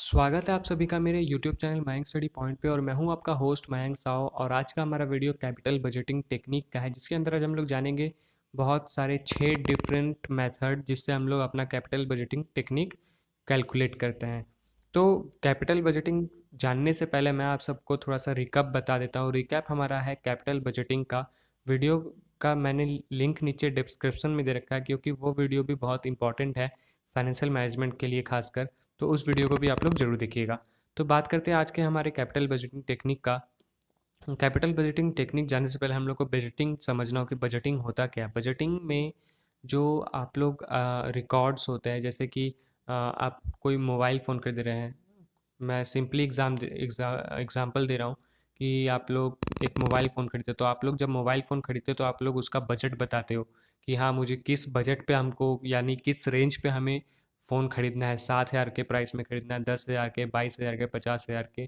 स्वागत है आप सभी का मेरे YouTube channel Mayank study point पे और मैं हूं आपका होस्ट मयंक साव। और आज का हमारा वीडियो कैपिटल बजटिंग टेक्निक का है, जिसके अंदर आज हम लोग जानेंगे बहुत सारे 6 डिफरेंट मेथड जिससे हम लोग अपना कैपिटल बजटिंग टेक्निक कैलकुलेट करते हैं। तो कैपिटल बजटिंग जानने से पहले मैं आप सबको थोड़ा सा रिकैप बता देता हूँ। रिकैप हमारा है कैपिटल बजटिंग का। वीडियो का मैंने लिंक नीचे डिस्क्रिप्शन में दे रखा है, क्योंकि वो वीडियो भी बहुत इंपॉर्टेंट है फाइनेंशियल मैनेजमेंट के लिए खासकर। तो उस वीडियो को भी आप लोग जरूर देखिएगा। तो बात करते हैं आज के हमारे कैपिटल बजटिंग टेक्निक का। कैपिटल बजटिंग टेक्निक जानने से पहले हम लोग को बजटिंग समझना हो कि बजटिंग होता क्या है। बजटिंग में जो आप लोग रिकॉर्ड्स होते हैं, जैसे कि आप कोई मोबाइल फ़ोन खरीद रहे हैं। मैं सिंपली एग्जाम्पल दे रहा हूँ कि आप लोग एक मोबाइल फ़ोन खरीदते हो, तो आप लोग जब मोबाइल फ़ोन खरीदते हो तो आप लोग उसका बजट बताते हो कि हाँ, मुझे किस बजट पे हमको, यानी किस रेंज पे हमें फ़ोन खरीदना है। 7,000 के प्राइस में खरीदना है, 10,000 के, 22,000 के, 50,000 के।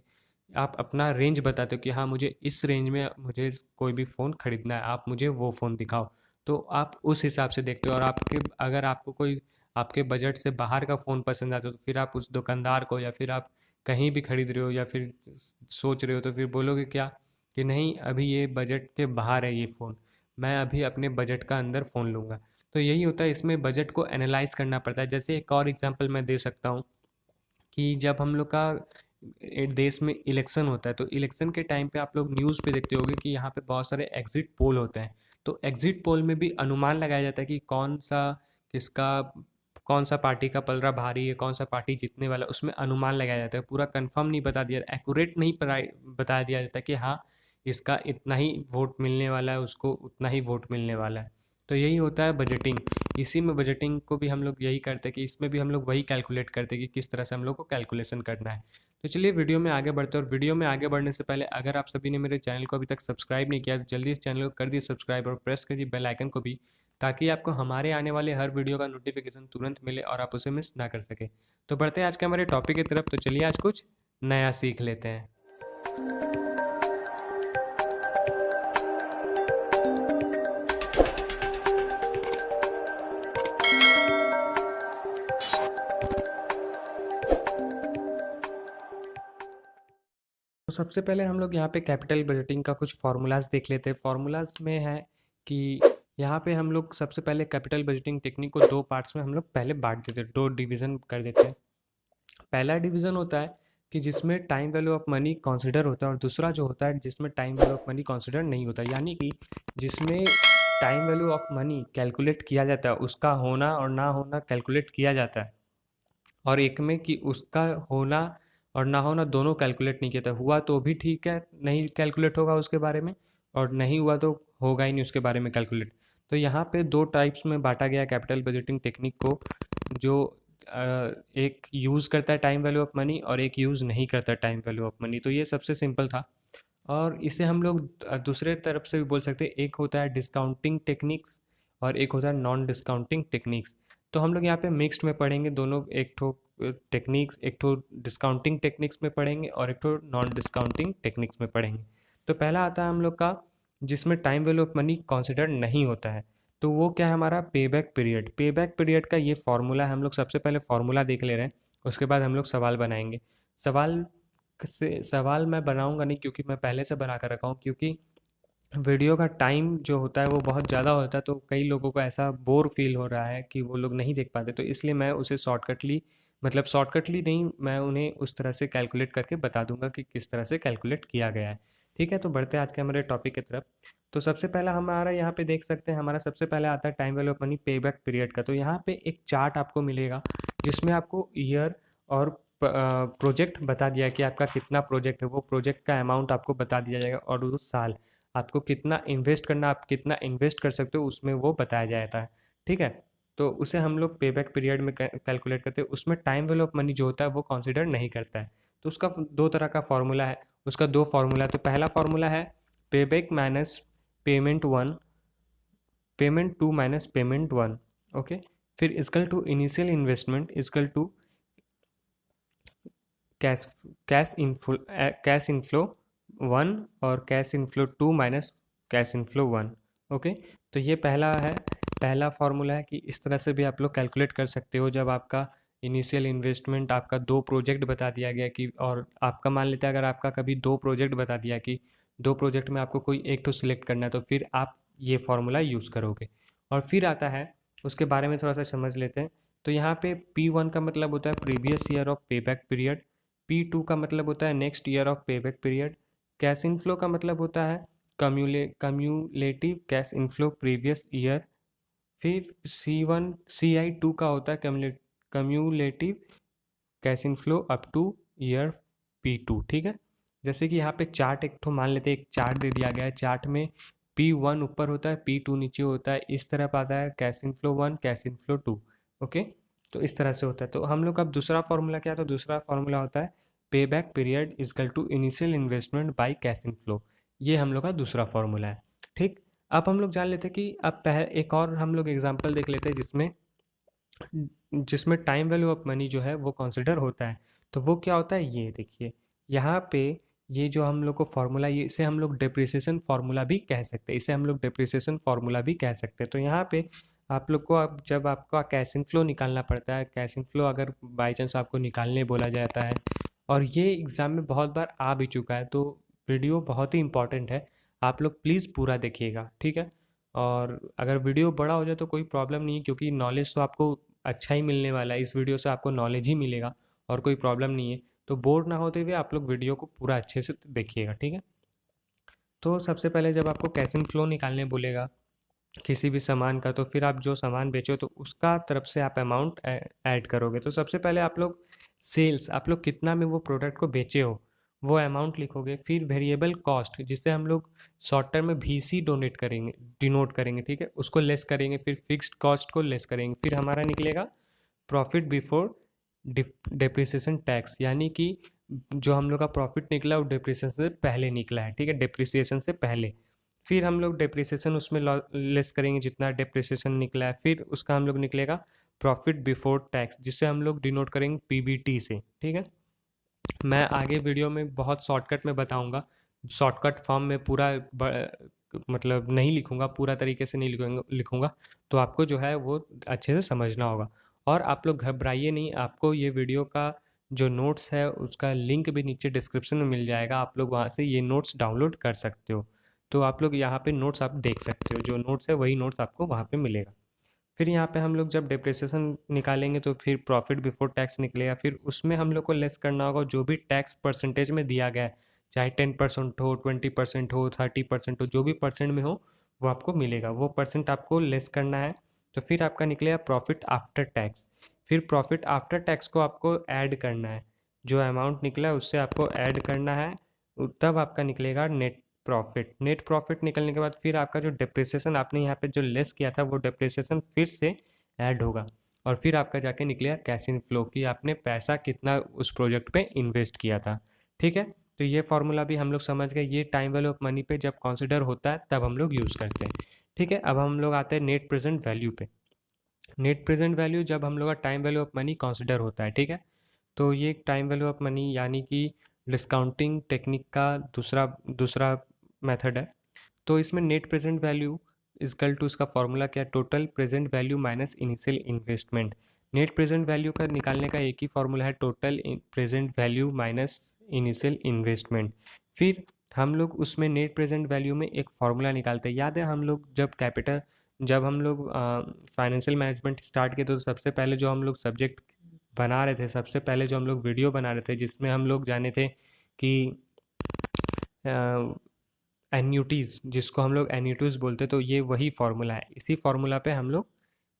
आप अपना रेंज बताते हो कि हाँ, मुझे इस रेंज में मुझे कोई भी फ़ोन खरीदना है, आप मुझे वो फ़ोन दिखाओ। तो आप उस हिसाब से देखते हो, और आपके अगर आपको कोई आपके बजट से बाहर का फ़ोन पसंद आता है तो फिर आप उस दुकानदार को, या फिर आप कहीं भी खरीद रहे हो या फिर सोच रहे हो, तो फिर बोलोगे क्या कि नहीं, अभी ये बजट के बाहर है ये फ़ोन, मैं अभी अपने बजट का अंदर फ़ोन लूँगा। तो यही होता है, इसमें बजट को एनालाइज करना पड़ता है। जैसे एक और एग्जांपल मैं दे सकता हूँ कि जब हम लोग का देश में इलेक्शन होता है, तो इलेक्शन के टाइम पे आप लोग न्यूज़ पे देखते होगे कि यहाँ पे बहुत सारे एग्जिट पोल होते हैं। तो एग्जिट पोल में भी अनुमान लगाया जाता है कि किसका कौन सा पार्टी का पलड़ा भारी है, कौन सा पार्टी जीतने वाला है, उसमें अनुमान लगाया जाता है। पूरा कंफर्म नहीं बता दिया, एक्यूरेट नहीं बता दिया जाता कि हाँ, इसका इतना ही वोट मिलने वाला है, उसको उतना ही वोट मिलने वाला है। तो यही होता है बजटिंग। इसी में बजटिंग को भी हम लोग यही करते हैं कि इसमें भी हम लोग वही कैलकुलेट करते हैं कि किस तरह से हम लोग को कैलकुलेशन करना है। तो चलिए वीडियो में आगे बढ़ते हैं। और वीडियो में आगे बढ़ने से पहले अगर आप सभी ने मेरे चैनल को अभी तक सब्सक्राइब नहीं किया तो जल्दी इस चैनल को कर दिए सब्सक्राइब, और प्रेस करिए बेल आइकन को भी, ताकि आपको हमारे आने वाले हर वीडियो का नोटिफिकेशन तुरंत मिले और आप उसे मिस ना कर सके। तो बढ़ते हैं आज के हमारे टॉपिक की तरफ। तो चलिए आज कुछ नया सीख लेते हैं। तो सबसे पहले हम लोग यहाँ पे कैपिटल बजटिंग का कुछ फार्मूलाज देख लेते हैं। फार्मूलाज में है कि यहाँ पे हम लोग सबसे पहले कैपिटल बजटिंग टेक्निक को दो पार्ट्स में हम लोग पहले बांट देते हैं, दो डिवीज़न कर देते हैं। पहला डिवीज़न होता है कि जिसमें time value of money consider होता है, और दूसरा जो होता है जिसमें time value of money consider नहीं होता। यानी कि जिसमें time value of money calculate किया जाता है, उसका होना और ना होना कैलकुलेट किया जाता है, और एक में कि उसका होना और ना होना दोनों कैलकुलेट नहीं किया था। हुआ तो भी ठीक है, नहीं कैलकुलेट होगा उसके बारे में, और नहीं हुआ तो होगा ही नहीं उसके बारे में कैलकुलेट। तो यहाँ पे दो टाइप्स में बांटा गया कैपिटल बजटिंग टेक्निक को, जो एक यूज़ करता है टाइम वैल्यू ऑफ मनी और एक यूज़ नहीं करता टाइम वैल्यू ऑफ मनी। तो ये सबसे सिंपल था। और इसे हम लोग दूसरे तरफ से भी बोल सकते हैं, एक होता है डिस्काउंटिंग टेक्निक्स और एक होता है नॉन डिस्काउंटिंग टेक्निक्स। तो हम लोग यहाँ पे मिक्स्ड में पढ़ेंगे दोनों, एक ठो टेक्निक्स, एक ठो डिस्काउंटिंग टेक्निक्स में पढ़ेंगे और एक ठो नॉन डिस्काउंटिंग टेक्निक्स में पढ़ेंगे। तो पहला आता है हम लोग का जिसमें time value of money consider नहीं होता है। तो वो क्या है हमारा, पे बैक पीरियड। पे बैक पीरियड का ये फॉर्मूला है। हम लोग सबसे पहले फॉर्मूला देख ले रहे हैं, उसके बाद हम लोग सवाल बनाएंगे। सवाल सवाल मैं बनाऊंगा नहीं, क्योंकि मैं पहले से बना कर रखा हूँ, क्योंकि वीडियो का टाइम जो होता है वो बहुत ज़्यादा होता है, तो कई लोगों को ऐसा बोर फील हो रहा है कि वो लोग नहीं देख पाते। तो इसलिए मैं उसे शॉर्टकटली नहीं, मैं उन्हें उस तरह से कैलकुलेट करके बता दूंगा कि किस तरह से कैलकुलेट किया गया है। ठीक है, तो बढ़ते हैं आज के हमारे टॉपिक की तरफ। तो सबसे पहला हमारा यहाँ पे देख सकते हैं, हमारा सबसे पहले आता है टाइम वैल्यू ऑफ मनी पे बैक पीरियड का। तो यहाँ पे एक चार्ट आपको मिलेगा जिसमें आपको ईयर और प्रोजेक्ट बता दिया है कि आपका कितना प्रोजेक्ट है, वो प्रोजेक्ट का अमाउंट आपको बता दिया जाएगा, और वो साल आपको कितना इन्वेस्ट करना, आप कितना इन्वेस्ट कर सकते हो उसमें वो बताया जाता है। ठीक है, तो उसे हम लोग पे बैक पीरियड में कैलकुलेट करते हैं। उसमें टाइम वैल्यू ऑफ मनी जो होता है वो कंसिडर नहीं करता है। तो उसका दो तरह का फॉर्मूला है, उसका दो फार्मूला है। तो पहला फार्मूला है pay back minus payment one, payment two minus payment one. Okay, फिर is equal to initial investment is equal to cash cash inflow one, और cash inflow two minus cash inflow one. Okay, तो ये पहला है, पहला फॉर्मूला है कि इस तरह से भी आप लोग कैलकुलेट कर सकते हो। जब आपका इनिशियल इन्वेस्टमेंट आपका 2 प्रोजेक्ट बता दिया गया कि, और आपका मान लेते हैं अगर आपका कभी 2 प्रोजेक्ट बता दिया कि 2 प्रोजेक्ट में आपको कोई एक तो सिलेक्ट करना है, तो फिर आप ये फार्मूला यूज़ करोगे। और फिर आता है, उसके बारे में थोड़ा सा समझ लेते हैं। तो यहाँ पे P1 का मतलब होता है previous year of payback period, P2 का मतलब होता है next year of payback period, cash inflow का मतलब होता है cumulative cash inflow previous year, फिर CI2 का होता है cumulative cash inflow up two year P2। ठीक है, जैसे कि यहाँ पे चार्ट एक तो मान लेते हैं, एक चार्ट दे दिया गया है, चार्ट में P1 ऊपर होता है, P2 नीचे होता है, इस तरफ आता है cash inflow 1 cash inflow 2। Okay, तो इस तरह से होता है। तो हम लोग का अब दूसरा फार्मूला क्या है, तो दूसरा फार्मूला होता है pay back period is equal to initial investment by cash inflow. ये हम लोग का दूसरा फार्मूला है। ठीक, अब हम लोग जान लेते हैं कि अब एक और हम लोग एग्जाम्पल देख लेते हैं जिसमें जिसमें टाइम वैल्यू ऑफ मनी जो है वो कंसिडर होता है। तो वो क्या होता है, ये देखिए यहाँ पे, ये जो हम लोग को फार्मूला, ये इसे हम लोग डेप्रिसिएशन फार्मूला भी कह सकते हैं, इसे हम लोग डेप्रिसिएशन फार्मूला भी कह सकते हैं। तो यहाँ पे आप लोग को, अब जब आपका कैश इनफ्लो निकालना पड़ता है, कैश इनफ्लो अगर बाई चांस आपको निकालने बोला जाता है, और ये एग्ज़ाम में बहुत बार आ भी चुका है, तो वीडियो बहुत ही इंपॉर्टेंट है, आप लोग प्लीज़ पूरा देखिएगा। ठीक है, और अगर वीडियो बड़ा हो जाए तो कोई प्रॉब्लम नहीं है, क्योंकि नॉलेज तो आपको अच्छा ही मिलने वाला है, इस वीडियो से आपको नॉलेज ही मिलेगा और कोई प्रॉब्लम नहीं है। तो बोर ना होते हुए आप लोग वीडियो को पूरा अच्छे से देखिएगा। ठीक है, तो सबसे पहले जब आपको कैश इन फ्लो निकालने बोलेगा किसी भी सामान का, तो फिर आप जो सामान बेचो तो उसका तरफ से आप अमाउंट ऐड करोगे। तो सबसे पहले आप लोग सेल्स, आप लोग कितना में वो प्रोडक्ट को बेचे हो, वो अमाउंट लिखोगे। फिर वेरिएबल कॉस्ट, जिसे हम लोग शॉर्ट टर्म में VC डोनेट करेंगे, डिनोट करेंगे, ठीक है, उसको लेस करेंगे। फिर फिक्स्ड कॉस्ट को लेस करेंगे। फिर हमारा निकलेगा प्रॉफिट बिफोर डेप्रिसिएशन टैक्स, यानी कि जो हम लोग का प्रॉफिट निकला वो डेप्रिसिएशन से पहले निकला है। ठीक है, डेप्रिसिएशन से पहले। फिर हम लोग डेप्रिसिएशन उसमें लेस करेंगे जितना डेप्रिसिएशन निकला है। फिर उसका हम लोग निकलेगा प्रॉफिट बिफोर टैक्स, जिसे हम लोग डिनोट करेंगे PBT से। ठीक है, मैं आगे वीडियो में बहुत शॉर्टकट में बताऊंगा, शॉर्टकट फॉर्म में पूरा मतलब नहीं लिखूंगा, पूरा तरीके से नहीं लिखूंगा, तो आपको जो है वो अच्छे से समझना होगा। और आप लोग घबराइए नहीं, आपको ये वीडियो का जो नोट्स है उसका लिंक भी नीचे डिस्क्रिप्शन में मिल जाएगा, आप लोग वहाँ से ये नोट्स डाउनलोड कर सकते हो। तो आप लोग यहाँ पे नोट्स आप देख सकते हो, जो नोट्स है वही नोट्स आपको वहाँ पे मिलेगा। फिर यहाँ पे हम लोग जब डेप्रिसिएशन निकालेंगे तो फिर प्रॉफिट बिफोर टैक्स निकलेगा। फिर उसमें हम लोग को लेस करना होगा जो भी टैक्स परसेंटेज में दिया गया है, चाहे 10% हो, 20% हो, 30% हो, जो भी परसेंट में हो वो आपको मिलेगा, वो परसेंट आपको लेस करना है। तो फिर आपका निकलेगा प्रॉफिट आफ्टर टैक्स। फिर प्रॉफिट आफ्टर टैक्स को आपको ऐड करना है, जो अमाउंट निकला है उससे आपको ऐड करना है, तब आपका निकलेगा नेट प्रॉफिट। नेट प्रॉफिट निकलने के बाद फिर आपका जो डेप्रिसिएशन आपने यहाँ पे जो लेस किया था वो डेप्रिसिएशन फिर से ऐड होगा, और फिर आपका जाके निकलेगा कैश इन फ्लो कि आपने पैसा कितना उस प्रोजेक्ट पे इन्वेस्ट किया था। ठीक है, तो ये फार्मूला भी हम लोग समझ गए, ये टाइम वैल्यू ऑफ मनी पे जब कंसिडर होता है तब हम लोग यूज़ करते हैं। ठीक है, अब हम लोग आते हैं नेट प्रेजेंट वैल्यू पे। नेट प्रेजेंट वैल्यू जब हम लोग का time value of money consider होता है। ठीक है, तो ये टाइम वैल्यू ऑफ मनी यानी कि डिस्काउंटिंग टेक्निक का दूसरा दूसरा मेथड है। तो इसमें net present value is equal to, इसका फॉर्मूला क्या है, total present value minus initial investment. Net present value का निकालने का एक ही फॉर्मूला है, total present value minus initial investment. फिर हम लोग उसमें नेट प्रेजेंट वैल्यू में एक फार्मूला निकालते हैं। याद है हम लोग जब हम लोग फाइनेंशियल मैनेजमेंट स्टार्ट किए तो सबसे पहले जो हम लोग सब्जेक्ट बना रहे थे, सबसे पहले जो हम लोग वीडियो बना रहे थे जिसमें हम लोग जाने थे कि एन्यूटीज़, जिसको हम लोग एन्यूटीज़ बोलते, तो ये वही फार्मूला है, इसी फार्मूला पे हम लोग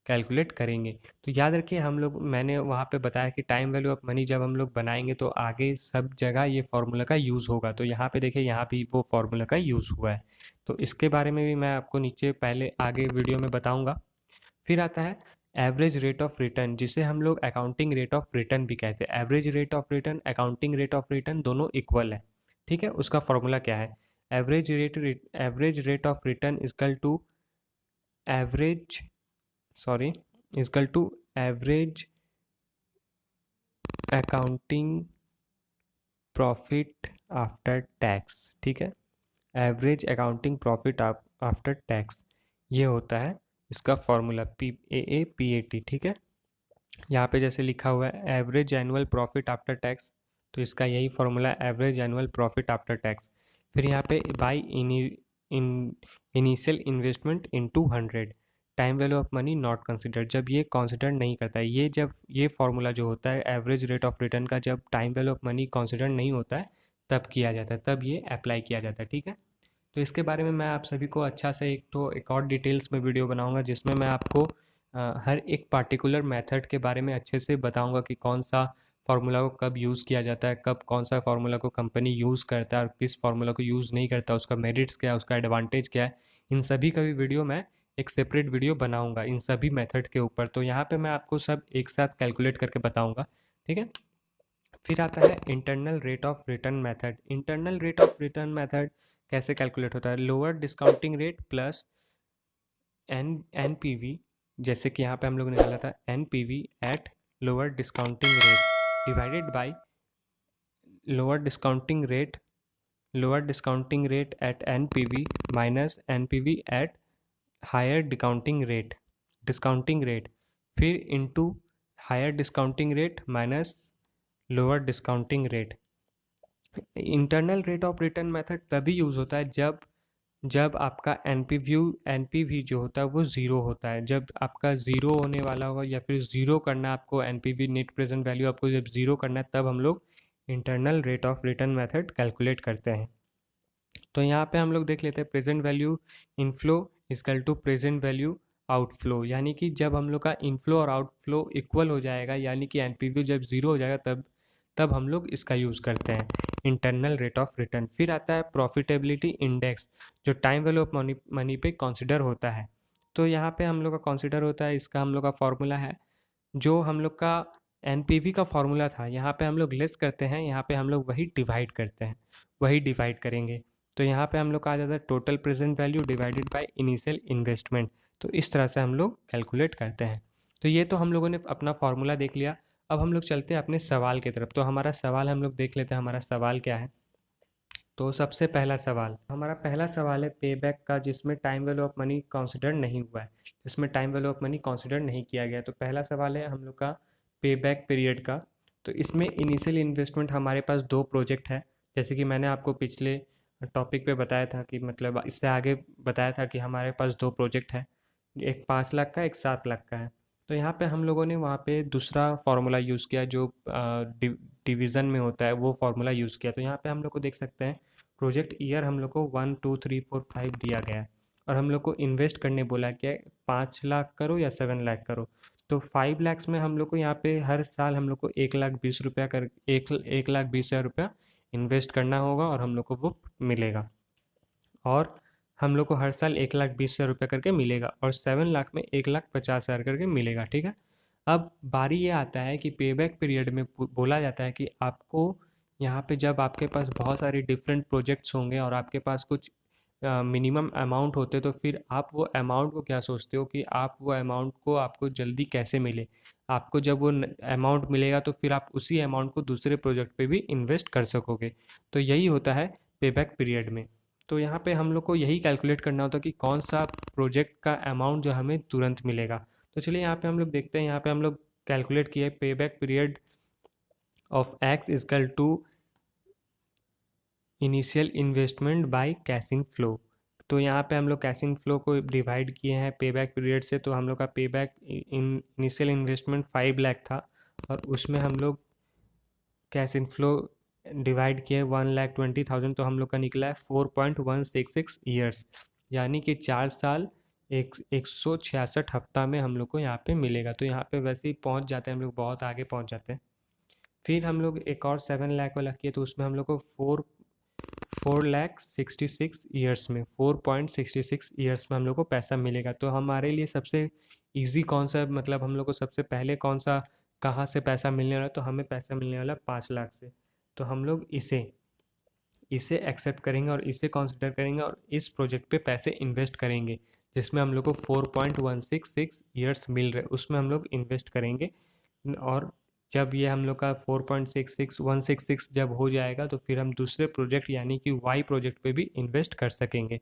कैलकुलेट करेंगे। तो याद रखिए हम लोग, मैंने वहाँ पे बताया कि टाइम वैल्यू ऑफ मनी जब हम लोग बनाएंगे तो आगे सब जगह ये फार्मूला का यूज़ होगा। तो यहाँ पे देखिए, यहाँ भी वो फार्मूला का यूज़ हुआ है, तो इसके बारे में भी मैं आपको नीचे पहले आगे वीडियो में बताऊँगा। फिर आता है एवरेज रेट ऑफ रिटर्न, जिसे हम लोग अकाउंटिंग रेट ऑफ रिटर्न भी कहते हैं। Average rate of return, accounting rate of return दोनों इक्वल है। ठीक है, उसका फॉर्मूला क्या है, average rate of return is equal to average sorry is equal to average accounting profit after tax. ठीक है, average accounting profit after tax, ये होता है इसका फॉर्मूला PAAPAT। ठीक है, यहाँ पे जैसे लिखा हुआ है average annual profit after tax, तो इसका यही formula average annual profit after tax. फिर यहाँ पे by initial investment into 100, time value of money not considered, जब ये कंसिडर नहीं करता है, ये जब ये फार्मूला जो होता है एवरेज रेट ऑफ रिटर्न का, जब time value of money consider नहीं होता है तब किया जाता है, तब ये अप्लाई किया जाता है। ठीक है, तो इसके बारे में मैं आप सभी को अच्छा से एक और डिटेल्स में वीडियो बनाऊंगा, जिसमें मैं आपको हर एक पार्टिकुलर मेथड के बारे में अच्छे से बताऊंगा कि कौन सा फार्मूला को कब यूज़ किया जाता है, कब कौन सा फार्मूला को कंपनी यूज़ करता है और किस फार्मूला को यूज़ नहीं करता, उसका मेरिट्स क्या है, उसका एडवांटेज क्या है। इन सभी का भी वीडियो मैं एक सेपरेट वीडियो बनाऊंगा इन सभी मेथड के ऊपर। तो यहाँ पे मैं आपको सब एक साथ कैलकुलेट करके बताऊंगा। ठीक है, फिर आता है internal rate of return method. Internal rate of return method कैसे कैलकुलेट होता है? Lower discounting rate plus NPV, जैसे कि यहाँ पे हम लोग निकाला था NPV at lower discounting rate divided by lower discounting rate at NPV minus NPV at higher discounting rate, फिर into higher discounting rate minus lower discounting rate. Internal rate of return method तभी use होता है जब आपका NPV जो होता है वो ज़ीरो होता है। जब आपका ज़ीरो होने वाला होगा या फिर ज़ीरो करना है आपको, एनपीवी नेट प्रेजेंट वैल्यू आपको जब ज़ीरो करना है, तब हम लोग internal rate of return method calculate करते हैं। तो यहाँ पे हम लोग देख लेते हैं present value inflow is equal to present value outflow, यानी कि जब हम लोग का इनफ्लो और आउटफ्लो इक्वल हो जाएगा, यानी कि एनपीवी जब ज़ीरो हो जाएगा, तब तब हम लोग इसका यूज़ करते हैं इंटरनल रेट ऑफ रिटर्न। फिर आता है प्रॉफिटेबिलिटी इंडेक्स, जो टाइम वैल्यू ऑफ मनी पे कंसिडर होता है। तो यहाँ पे हम लोग का कंसिडर होता है, इसका हम लोग का फॉर्मूला है जो हम लोग का एनपीवी का फॉर्मूला था, यहाँ पे हम लोग लेस करते हैं, यहाँ पे हम लोग वही डिवाइड करते हैं, वही डिवाइड करेंगे। तो यहाँ पे हम लोग का आ जाता है total present value divided by initial investment. तो इस तरह से हम लोग कैलकुलेट करते हैं। तो ये तो हम लोगों ने अपना फॉर्मूला देख लिया। अब हम लोग चलते हैं अपने सवाल की तरफ। तो हमारा सवाल हम लोग देख लेते हैं, हमारा सवाल क्या है। तो सबसे पहला सवाल, हमारा पहला सवाल है पे बैक का, जिसमें time value of money consider नहीं हुआ है, जिसमें time value of money consider नहीं किया गया। तो पहला सवाल है हम लोग का पे बैक पीरियड का। तो इसमें इनिशियल इन्वेस्टमेंट हमारे पास दो प्रोजेक्ट है, जैसे कि मैंने आपको पिछले टॉपिक पे बताया था कि मतलब इससे आगे बताया था कि हमारे पास दो प्रोजेक्ट है, एक 5 लाख का, एक 7 लाख का है। तो यहाँ पे हम लोगों ने वहाँ पे दूसरा फार्मूला यूज़ किया जो डिवीज़न में होता है, वो फार्मूला यूज़ किया। तो यहाँ पे हम लोग को देख सकते हैं प्रोजेक्ट ईयर हम लोग को 1 2 3 4 5 दिया गया है, और हम लोग को इन्वेस्ट करने बोला क्या है, 5 लाख करो या 7 लाख करो। तो 5 लैक्स में हम लोग को यहाँ पे हर साल हम लोग को 1 लाख 20 रुपया कर 1 1 लाख 20 हज़ार रुपया इन्वेस्ट करना होगा, और हम लोग को वो मिलेगा, और हम लोग को हर साल 1 लाख 20 हज़ार रुपया करके मिलेगा, और 7 लाख में 1 लाख 50 हज़ार करके मिलेगा। ठीक है, अब बारी ये आता है कि पेबैक पीरियड में बोला जाता है कि आपको यहाँ पे जब आपके पास बहुत सारे डिफरेंट प्रोजेक्ट्स होंगे और आपके पास कुछ मिनिमम अमाउंट होते, तो फिर आप वो अमाउंट को क्या सोचते हो कि आप वो अमाउंट को आपको जल्दी कैसे मिले। आपको जब वो अमाउंट मिलेगा तो फिर आप उसी अमाउंट को दूसरे प्रोजेक्ट पे भी इन्वेस्ट कर सकोगे। तो यही होता है पेबैक पीरियड में। तो यहाँ पे हम लोग को यही कैलकुलेट करना होता है कि कौन सा प्रोजेक्ट का अमाउंट जो हमें तुरंत मिलेगा। तो चलिए यहाँ पे हम लोग देखते हैं, यहाँ पे हम लोग कैलकुलेट किए payback period of x is equal to initial investment by cash in flow. तो यहाँ पे हम लोग कैशिंग फ्लो को डिवाइड किए हैं पेबैक पीरियड से। तो हम लोग का पेबैक इनिशियल इन्वेस्टमेंट 5 लाख था, और उसमें हम लोग कैश इनफ्लो डिवाइड किए 1,20,000, तो हम लोग का निकला है 4.166 ईयर्स, यानी कि 4 साल 166 हफ्ता में हम लोग को यहाँ पे मिलेगा। तो यहाँ पे वैसे ही पहुँच जाते हैं हम लोग, बहुत आगे पहुँच जाते हैं। फिर हम लोग एक और 7 लाख वाला किए, तो उसमें हम लोग को 4.66 ईयर्स में 4.66 ईयर्स में हम लोग को पैसा मिलेगा। तो हमारे लिए सबसे इजी कौन सा, मतलब हम लोग को सबसे पहले कौन सा, कहाँ से पैसा मिलने वाला, तो हमें पैसा मिलने वाला 5 लाख से। तो हम लोग इसे इसे एक्सेप्ट करेंगे और इसे कंसिडर करेंगे, और इस प्रोजेक्ट पे पैसे इन्वेस्ट करेंगे, जिसमें हम लोग को 4.166 ईयर्स मिल रहे, उसमें हम लोग इन्वेस्ट करेंगे। और जब ये हम लोग का 4.66 जब हो जाएगा, तो फिर हम दूसरे प्रोजेक्ट यानी कि वाई प्रोजेक्ट पे भी इन्वेस्ट कर सकेंगे।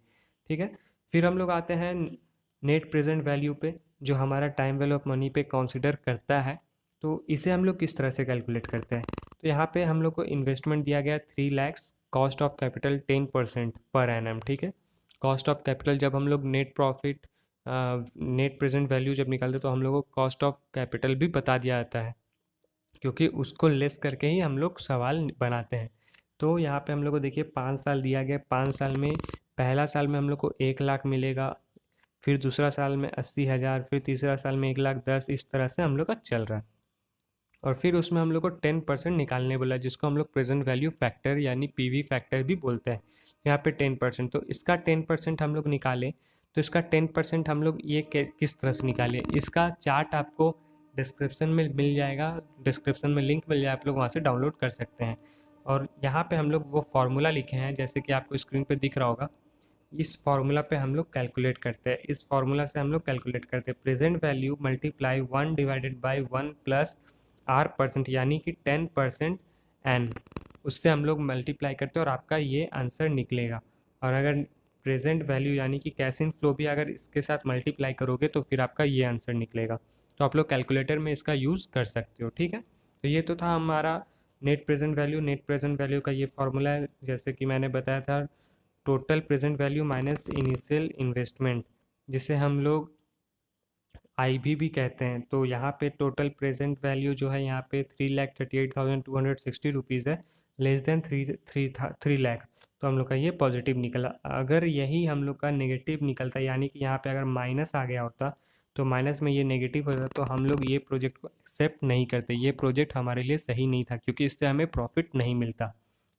ठीक है, फिर हम लोग आते हैं नेट प्रेजेंट वैल्यू पे, जो हमारा टाइम वैल्यू ऑफ मनी पे कंसिडर करता है। तो इसे हम लोग किस तरह से कैलकुलेट करते हैं? तो यहाँ पे हम लोग को इन्वेस्टमेंट दिया गया 3 lakhs, cost of capital 10% per annum, ठीक है। कॉस्ट ऑफ कैपिटल जब हम लोग net profit net present value जब निकालते तो हम लोग को कॉस्ट ऑफ कैपिटल भी बता दिया जाता है, क्योंकि उसको लेस करके ही हम लोग सवाल बनाते हैं। तो यहाँ पे हम लोग को देखिए 5 साल दिया गया। 5 साल में पहला साल में हम लोग को 1 लाख मिलेगा, फिर दूसरा साल में 80,000, फिर तीसरा साल में 1,10,000, इस तरह से हम लोग का चल रहा है। और फिर उसमें हम लोग को 10% निकालने बोला, जिसको हम लोग प्रेजेंट वैल्यू फैक्टर यानी पीवी फैक्टर भी बोलते हैं। यहाँ पे 10%, तो इसका 10% हम लोग निकालें तो इसका 10% हम लोग ये किस तरह से निकालें, इसका चार्ट आपको डिस्क्रिप्शन में मिल जाएगा, डिस्क्रिप्शन में लिंक मिल जाए, आप लोग वहाँ से डाउनलोड कर सकते हैं। और यहाँ पे हम लोग वो फार्मूला लिखे हैं जैसे कि आपको स्क्रीन पे दिख रहा होगा। इस फार्मूला पे हम लोग कैलकुलेट करते हैं, इस फार्मूला से हम लोग कैलकुलेट करते हैं present value multiply 1 divided by 1 plus R% यानी कि 10% एन, उससे हम लोग मल्टीप्लाई करते हैं और आपका ये आंसर निकलेगा। और अगर प्रेजेंट वैल्यू यानी कि कैश इन फ्लो भी अगर इसके साथ मल्टीप्लाई करोगे तो फिर आपका ये आंसर निकलेगा। तो आप लोग कैलकुलेटर में इसका यूज़ कर सकते हो, ठीक है। तो ये तो था हमारा net present value. Net present value का ये फॉर्मूला है, जैसे कि मैंने बताया था, total present value minus initial investment, जिसे हम लोग आईवी भी कहते हैं। तो यहाँ पे टोटल प्रेजेंट वैल्यू जो है यहाँ पे 3,38,260 रुपीज़ है, लेस देन 3 लाख। तो हम लोग का ये पॉजिटिव निकला। अगर यही हम लोग का नेगेटिव निकलता, यानी कि यहाँ पे अगर माइनस आ गया होता, तो माइनस में ये नेगेटिव होता, तो हम लोग ये प्रोजेक्ट को एक्सेप्ट नहीं करते, ये प्रोजेक्ट हमारे लिए सही नहीं था, क्योंकि इससे हमें प्रॉफिट नहीं मिलता।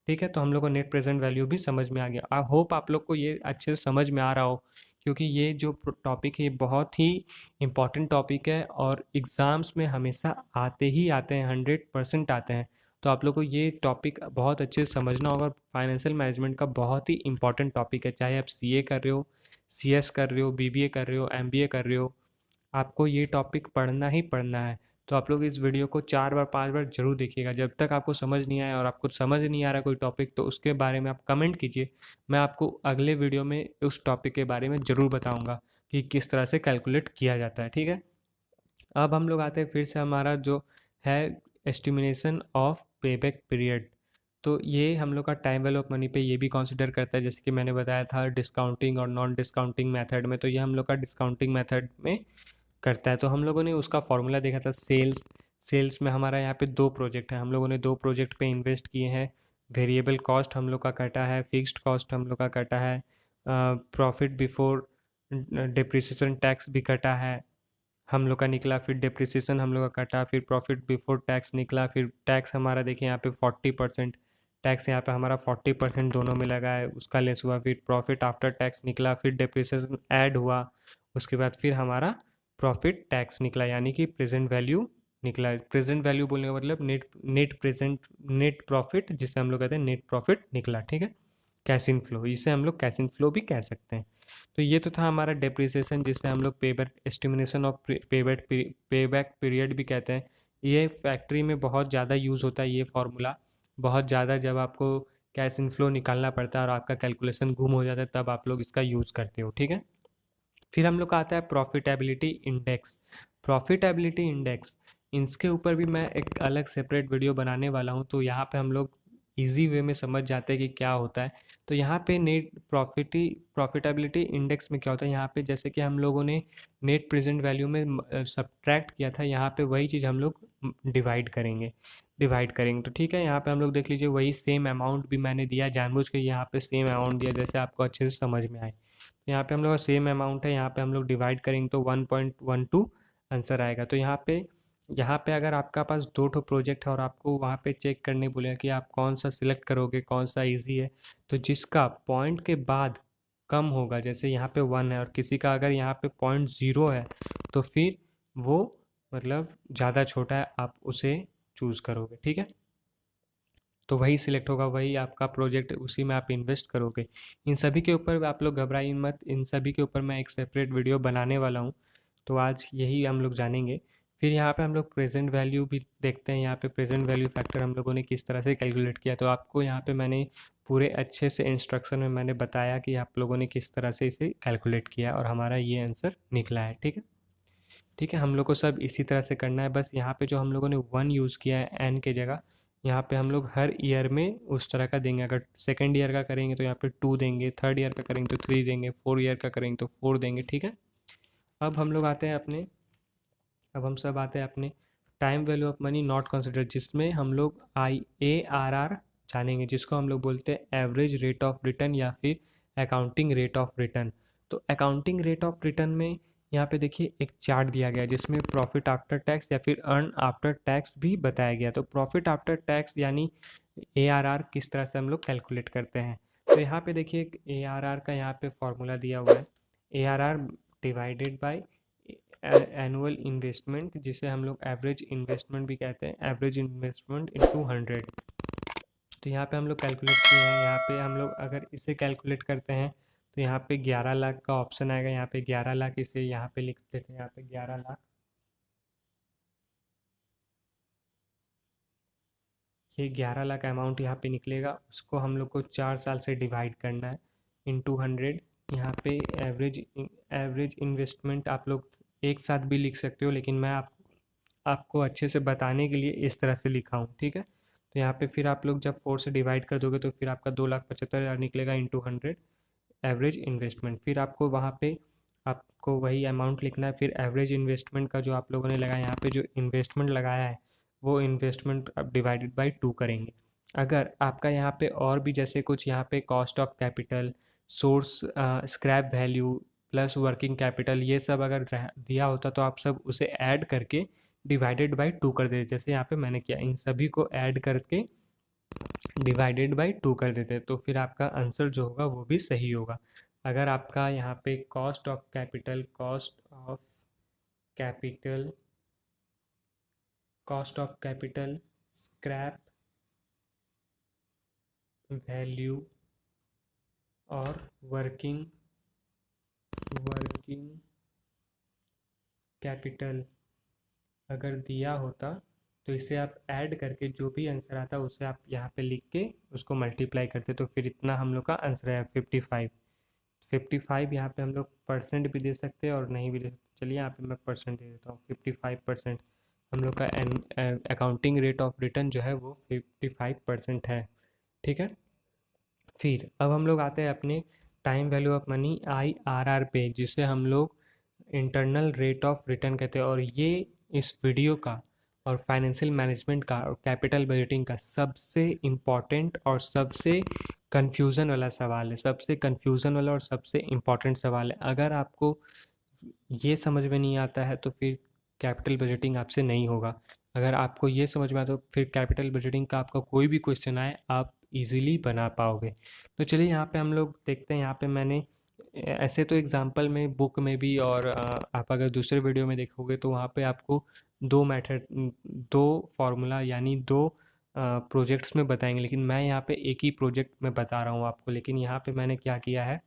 ठीक है, तो हम लोग को नेट प्रेजेंट वैल्यू भी समझ में आ गया। आई होप आप लोग को ये अच्छे से समझ में आ रहा हो, क्योंकि ये जो टॉपिक है बहुत ही इम्पॉर्टेंट टॉपिक है और एग्ज़ाम्स में हमेशा आते ही आते हैं, 100% आते हैं। तो आप लोग को ये टॉपिक बहुत अच्छे से समझना होगा। फाइनेंशियल मैनेजमेंट का बहुत ही इंपॉर्टेंट टॉपिक है, चाहे आप सीए कर रहे हो, सीएस कर रहे हो, बीबीए कर रहे हो, एमबीए कर रहे हो, आपको ये टॉपिक पढ़ना ही पढ़ना है। तो आप लोग इस वीडियो को 4 बार 5 बार ज़रूर देखिएगा। जब तक आपको समझ नहीं आया और आपको समझ नहीं आ रहा कोई टॉपिक, तो उसके बारे में आप कमेंट कीजिए, मैं आपको अगले वीडियो में उस टॉपिक के बारे में ज़रूर बताऊँगा कि किस तरह से कैलकुलेट किया जाता है, ठीक है। अब हम लोग आते हैं फिर से हमारा जो है एस्टिमेशन ऑफ पेबैक पीरियड। तो ये हम लोग का टाइम वैल्यू ऑफ मनी पे ये भी कंसिडर करता है, जैसे कि मैंने बताया था डिस्काउंटिंग और नॉन डिस्काउंटिंग मेथड में। तो ये हम लोग का डिस्काउंटिंग मेथड में करता है। तो हम लोगों ने उसका फॉर्मूला देखा था सेल्स। सेल्स में हमारा यहाँ पे 2 प्रोजेक्ट है, हम लोगों ने 2 प्रोजेक्ट पे इन्वेस्ट किए हैं। वेरिएबल कॉस्ट हम लोग का कटा है, फिक्स्ड कॉस्ट हम लोग का कटा है, प्रॉफिट बिफोर डिप्रिसिएशन टैक्स भी कटा है हम लोग का निकला, फिर डिप्रिसिएशन हम लोग का कटा, फिर प्रॉफिट बिफोर टैक्स निकला, फिर टैक्स हमारा देखिए यहाँ पे 40% टैक्स यहाँ पे हमारा 40% दोनों में लगा है, उसका लेस हुआ, फिर प्रॉफिट आफ्टर टैक्स निकला, फिर डिप्रिसिएशन ऐड हुआ, उसके बाद फिर हमारा प्रॉफिट टैक्स निकला, यानी कि प्रेजेंट वैल्यू निकला। प्रेजेंट वैल्यू बोलने का मतलब नेट प्रॉफिट, जिसे हम लोग कहते हैं नेट प्रॉफिट निकला, ठीक है। कैश इन फ्लो, इसे हम लोग कैश इन फ्लो भी कह सकते हैं। तो ये तो था हमारा डेप्रिसिएशन, जिससे हम लोग payback estimation of payback period भी कहते हैं। ये फैक्ट्री में बहुत ज़्यादा यूज़ होता है ये फार्मूला, बहुत ज़्यादा। जब आपको कैश इन फ्लो निकालना पड़ता है और आपका कैलकुलेशन गुम हो जाता है, तब आप लोग इसका यूज़ करते हो, ठीक है। फिर हम लोग का आता है प्रॉफिटेबिलिटी इंडेक्स। प्रॉफिटेबिलिटी इंडेक्स, इसके ऊपर भी मैं एक अलग सेपरेट वीडियो बनाने वाला हूँ। तो यहाँ पे हम लोग इजी वे में समझ जाते हैं कि क्या होता है। तो यहाँ पे नेट प्रॉफिटेबिलिटी इंडेक्स में क्या होता है, यहाँ पे जैसे कि हम लोगों ने नेट प्रेजेंट वैल्यू में सब्ट्रैक्ट किया था, यहाँ पे वही चीज़ हम लोग डिवाइड करेंगे। तो ठीक है, यहाँ पे हम लोग देख लीजिए, वही सेम अमाउंट भी मैंने दिया, जानबूझ के यहाँ पे सेम अमाउंट दिया जैसे आपको अच्छे से समझ में आए। तो यहाँ पे हम लोग का सेम अमाउंट है, यहाँ पे हम लोग डिवाइड करेंगे तो 1.12 आंसर आएगा। तो यहाँ पे अगर आपका पास 2 प्रोजेक्ट है और आपको वहाँ पे चेक करने बोलेगा कि आप कौन सा सिलेक्ट करोगे, कौन सा इजी है, तो जिसका पॉइंट के बाद कम होगा, जैसे यहाँ पे 1 है और किसी का अगर यहाँ पे पॉइंट 0 है, तो फिर वो मतलब ज़्यादा छोटा है, आप उसे चूज़ करोगे, ठीक है। तो वही सिलेक्ट होगा, वही आपका प्रोजेक्ट, उसी में आप इन्वेस्ट करोगे। इन सभी के ऊपर आप लोग घबराइए मत, इन सभी के ऊपर मैं एक सेपरेट वीडियो बनाने वाला हूँ। तो आज यही हम लोग जानेंगे। फिर यहाँ पे हम लोग प्रेजेंट वैल्यू भी देखते हैं, यहाँ पे प्रेजेंट वैल्यू फैक्टर हम लोगों ने किस तरह से कैलकुलेट किया। तो आपको यहाँ पे मैंने पूरे अच्छे से इंस्ट्रक्शन में मैंने बताया कि आप लोगों ने किस तरह से इसे कैलकुलेट किया और हमारा ये आंसर निकला है, ठीक है। ठीक है, हम लोग को सब इसी तरह से करना है। बस यहाँ पे जो हम लोगों ने 1 यूज़ किया है एन के जगह, यहाँ पे हम लोग हर ईयर में उस तरह का देंगे। अगर सेकेंड ईयर का करेंगे तो यहाँ पे 2 देंगे, थर्ड ईयर का करेंगे तो 3 देंगे, 4 ईयर का करेंगे तो 4 देंगे। ठीक है, अब हम लोग आते हैं अपने अब हम सब आते हैं अपने time value of money not consider, जिसमें हम लोग IARR जानेंगे, जिसको हम लोग बोलते हैं एवरेज रेट ऑफ रिटर्न या फिर अकाउंटिंग रेट ऑफ रिटर्न। तो अकाउंटिंग रेट ऑफ रिटर्न में यहाँ पे देखिए एक चार्ट दिया गया है जिसमें प्रॉफिट आफ्टर टैक्स या फिर अर्न आफ्टर टैक्स भी बताया गया। तो प्रॉफिट आफ्टर टैक्स यानी ARR किस तरह से हम लोग कैलकुलेट करते हैं। तो यहाँ पे देखिए ARR का यहाँ पे फॉर्मूला दिया हुआ है, ARR divided by annual investment, जिसे हम लोग एवरेज इन्वेस्टमेंट भी कहते हैं, एवरेज इन्वेस्टमेंट इनटू 100। तो यहाँ पे हम लोग कैलकुलेट किए हैं। यहाँ पे हम लोग अगर इसे कैलकुलेट करते हैं तो यहाँ पे 11 लाख का ऑप्शन आएगा। यहाँ पे 11 लाख, इसे यहाँ पे लिख देते हैं, यहाँ पे 11 लाख, ये 11 लाख अमाउंट यहाँ पे निकलेगा। उसको हम लोग को 4 साल से डिवाइड करना है इनटू 100। यहाँ पे एवरेज इन्वेस्टमेंट आप लोग एक साथ भी लिख सकते हो, लेकिन मैं आपको अच्छे से बताने के लिए इस तरह से लिखा हूँ। ठीक है, तो यहाँ पे फिर आप लोग जब 4 से डिवाइड कर दोगे तो फिर आपका 2,75,000 निकलेगा इंटू 100 एवरेज इन्वेस्टमेंट। फिर आपको वहाँ पे आपको वही अमाउंट लिखना है। फिर एवरेज इन्वेस्टमेंट का जो आप लोगों ने लगाया, यहाँ पे जो इन्वेस्टमेंट लगाया है वो इन्वेस्टमेंट अब डिवाइडेड बाई 2 करेंगे। अगर आपका यहाँ पे और भी जैसे कुछ यहाँ पे cost of capital, source, scrap value plus working capital, ये सब अगर दिया होता तो आप सब उसे ऐड करके डिवाइडेड बाई 2 कर देते, जैसे यहाँ पे मैंने किया। इन सभी को ऐड करके डिवाइडेड बाई 2 कर देते, तो फिर आपका आंसर जो होगा वो भी सही होगा। अगर आपका यहाँ पे cost of capital, scrap value और वर्किंग वर्किंग कैपिटल अगर दिया होता तो इसे आप ऐड करके जो भी आंसर आता उसे आप यहाँ पे लिख के उसको मल्टीप्लाई करते, तो फिर इतना हम लोग का आंसर है 55। 55 यहाँ पे हम लोग परसेंट भी दे सकते हैं और नहीं भी दे सकते। चलिए यहाँ पे मैं परसेंट दे देता हूँ, 55% हम लोग का अकाउंटिंग रेट ऑफ रिटर्न जो है वो 55% है। ठीक है, फिर अब हम लोग आते हैं अपने time value of money IRR पे, जिसे हम लोग इंटरनल रेट ऑफ रिटर्न कहते हैं। और ये इस वीडियो का और फाइनेंशियल मैनेजमेंट का और कैपिटल बजटिंग का सबसे इम्पॉर्टेंट और सबसे कंफ्यूजन वाला सवाल है, सबसे कंफ्यूजन वाला और सबसे इम्पॉर्टेंट सवाल है। अगर आपको ये समझ में नहीं आता है तो फिर कैपिटल बजटिंग आपसे नहीं होगा। अगर आपको ये समझ में आता तो फिर कैपिटल बजटिंग का आपका कोई भी क्वेश्चन आए आप इजीली बना पाओगे। तो चलिए यहाँ पे हम लोग देखते हैं। यहाँ पे मैंने ऐसे तो एग्जांपल में बुक में भी और आप अगर दूसरे वीडियो में देखोगे तो वहाँ पे आपको दो मेथड, दो फार्मूला यानी दो प्रोजेक्ट्स में बताएंगे, लेकिन मैं यहाँ पे एक ही प्रोजेक्ट में बता रहा हूँ आपको। लेकिन यहाँ पे मैंने क्या किया है,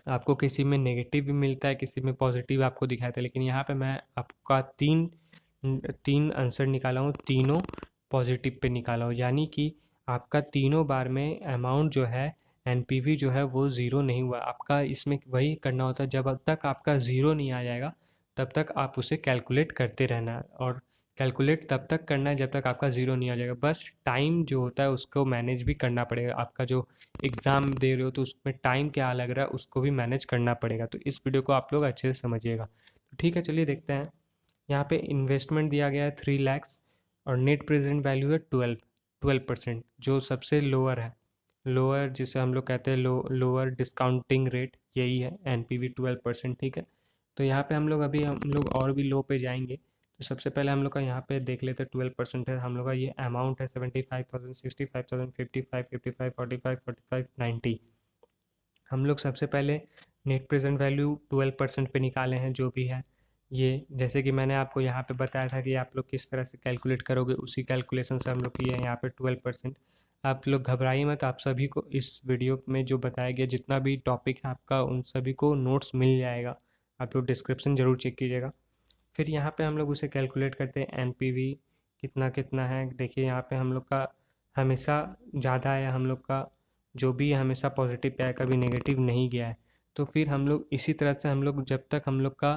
आपको किसी में नेगेटिव भी मिलता है, किसी में पॉजिटिव आपको दिखाया था, लेकिन यहाँ पे मैं आपका तीन तीन आंसर निकाला हूँ, तीनों पॉजिटिव पे निकाला हूँ। यानी कि आपका तीनों बार में अमाउंट जो है, NPV जो है वो ज़ीरो नहीं हुआ। आपका इसमें वही करना होता है, जब तक आपका ज़ीरो नहीं आ जाएगा तब तक आप उसे कैलकुलेट करते रहना है। और कैलकुलेट तब तक करना है जब तक आपका ज़ीरो नहीं आ जाएगा। बस टाइम जो होता है उसको मैनेज भी करना पड़ेगा। आपका जो एग्ज़ाम दे रहे हो तो उसमें टाइम क्या लग रहा है उसको भी मैनेज करना पड़ेगा। तो इस वीडियो को आप लोग अच्छे से समझिएगा। तो ठीक है, चलिए देखते हैं। यहाँ पे इन्वेस्टमेंट दिया गया है 3 लैक्स और नेट प्रेजेंट वैल्यू है 12%, जो सबसे लोअर है। लोअर जिसे हम लोग कहते हैं लोअर डिस्काउंटिंग रेट, यही है NPV 12%। ठीक है, तो यहाँ पे हम लोग और भी लो पे जाएंगे। तो सबसे पहले हम लोग का यहाँ पे देख लेते हैं 12% है हम लोग का। ये अमाउंट है 75,000, 65,000, 55, 55, 45, 45, 90। हम लोग सबसे पहले नेट प्रेजेंट वैल्यू 12% पे निकाले हैं जो भी है। ये जैसे कि मैंने आपको यहाँ पे बताया था कि आप लोग किस तरह से कैलकुलेट करोगे, उसी कैलकुलेशन से हम लोग किए हैं यहाँ पे 12%। आप लोग घबराइए मत, आप सभी को इस वीडियो में जो बताया गया जितना भी टॉपिक है आपका उन सभी को नोट्स मिल जाएगा। आप लोग डिस्क्रिप्शन ज़रूर चेक कीजिएगा। फिर यहाँ पे हम लोग उसे कैलकुलेट करते हैं NPV कितना कितना है। देखिए यहाँ पे हम लोग का हमेशा ज़्यादा है, हम लोग का जो भी है हमेशा पॉजिटिव पे है, कभी नेगेटिव नहीं गया है। तो फिर हम लोग इसी तरह से हम लोग जब तक हम लोग का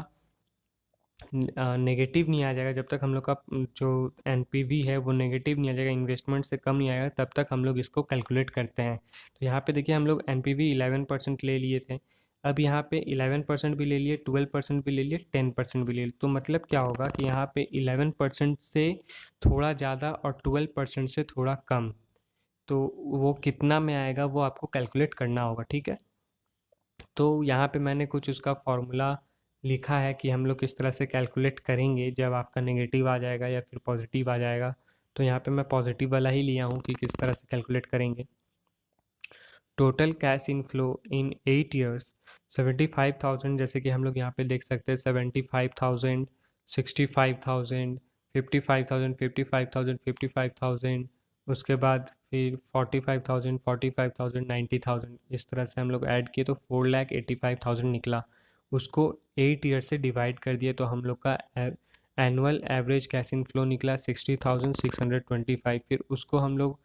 नेगेटिव नहीं आ जाएगा, जब तक हम लोग का जो एनपीवी है वो नेगेटिव नहीं आ जाएगा, इन्वेस्टमेंट से कम नहीं आएगा, तब तक हम लोग इसको कैलकुलेट करते हैं। तो यहाँ पे देखिए हम लोग एनपीवी 11% ले लिए थे, अब यहाँ पे 11% भी ले लिए, 12% भी ले लिए, 10% भी ले लिए। तो मतलब क्या होगा कि यहाँ पे 11% से थोड़ा ज़्यादा और 12% से थोड़ा कम, तो वो कितना में आएगा वो आपको कैलकुलेट करना होगा, ठीक है। तो यहाँ पे मैंने कुछ उसका फॉर्मूला लिखा है कि हम लोग किस तरह से कैलकुलेट करेंगे जब आपका नेगेटिव आ जाएगा या फिर पॉजिटिव आ जाएगा। तो यहाँ पे मैं पॉजिटिव वाला ही लिया हूँ कि किस तरह से कैलकुलेट करेंगे। टोटल कैश इनफ्लो इन 8 ईयर्स 75,000, जैसे कि हम लोग यहाँ पे देख सकते हैं 75,000, 65,000, 55,000, 55,000, 55,000, उसके बाद फिर 45,000, 45,000, 90,000, इस तरह से हम लोग ऐड किए तो 4,85,000 निकला। उसको 8 ईयर से डिवाइड कर दिए तो हम लोग का एनुअल एवरेज कैश इनफ्लो निकला 60,625। फिर उसको हम लोग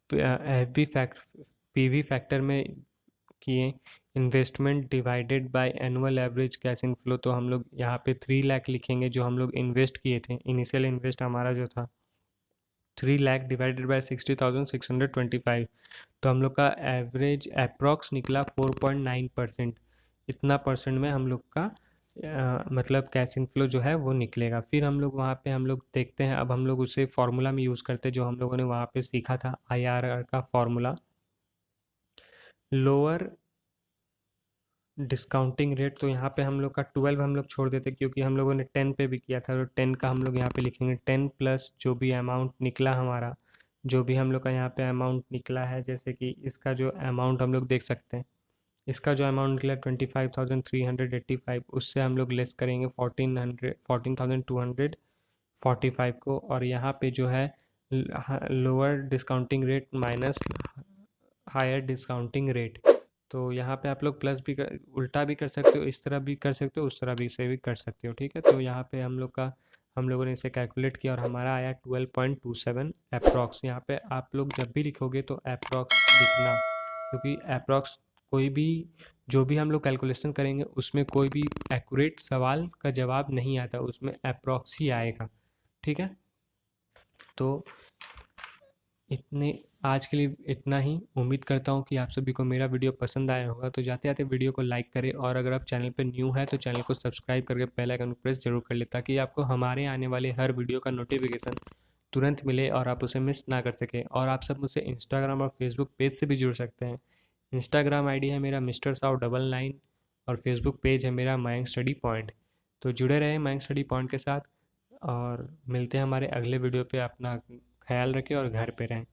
F B fact PV factor में किए, investment divided by annual average cash inflow, तो हम लोग यहाँ पे 3 लाख लिखेंगे जो हम लोग इन्वेस्ट किए थे। इनिशियल इन्वेस्ट हमारा जो था 3 लाख डिवाइडेड बाय 60,625, तो हम लोग का एवरेज अप्रॉक्स निकला 4.9%। इतना परसेंट में हम लोग का मतलब कैश इनफ्लो जो है वो निकलेगा। फिर हम लोग वहाँ पे हम लोग देखते हैं, अब हम लोग उसे फार्मूला में यूज़ करते हैं जो हम लोगों ने वहाँ पे सीखा था, आईआरआर का फार्मूला। लोअर डिस्काउंटिंग रेट, तो यहाँ पे हम लोग का 12 हम लोग छोड़ देते क्योंकि हम लोगों ने 10 पे भी किया था, तो 10 का हम लोग यहाँ पे लिखेंगे 10 प्लस जो भी अमाउंट निकला हमारा, जो भी हम लोग का यहाँ पे अमाउंट निकला है, जैसे कि इसका जो अमाउंट हम लोग देख सकते हैं, इसका जो अमाउंट निकला 25,385, उससे हम लोग लेस करेंगे 14,245 को, और यहाँ पे जो है lower discounting rate minus higher discounting rate. तो यहाँ पे आप लोग प्लस भी उल्टा भी कर सकते हो, इस तरह भी कर सकते हो, उस तरह भी से भी कर सकते हो, ठीक है। तो यहाँ पे हम लोगों ने इसे कैलकुलेट किया और हमारा आया 12.27 अप्रॉक्स। यहाँ पे आप लोग जब भी लिखोगे तो अप्रॉक्स लिखना, क्योंकि अप्रॉक्स कोई भी जो भी हम लोग कैलकुलेशन करेंगे उसमें कोई भी एक्यूरेट सवाल का जवाब नहीं आता, उसमें अप्रॉक्स ही आएगा, ठीक है। तो इतने आज के लिए इतना ही। उम्मीद करता हूँ कि आप सभी को मेरा वीडियो पसंद आया होगा। तो जाते जाते वीडियो को लाइक करें, और अगर आप चैनल पर न्यू है तो चैनल को सब्सक्राइब करके बेल आइकन प्रेस जरूर कर ले, ताकि आपको हमारे आने वाले हर वीडियो का नोटिफिकेशन तुरंत मिले और आप उसे मिस ना कर सकें। और आप सब मुझसे इंस्टाग्राम और फेसबुक पेज से भी जुड़ सकते हैं। इंस्टाग्राम आईडी है मेरा Mr. Sao99, और फेसबुक पेज है मेरा मयंक स्टडी पॉइंट। तो जुड़े रहें मयंक स्टडी पॉइंट के साथ, और मिलते हैं हमारे अगले वीडियो पे। अपना ख्याल रखें और घर पे रहें।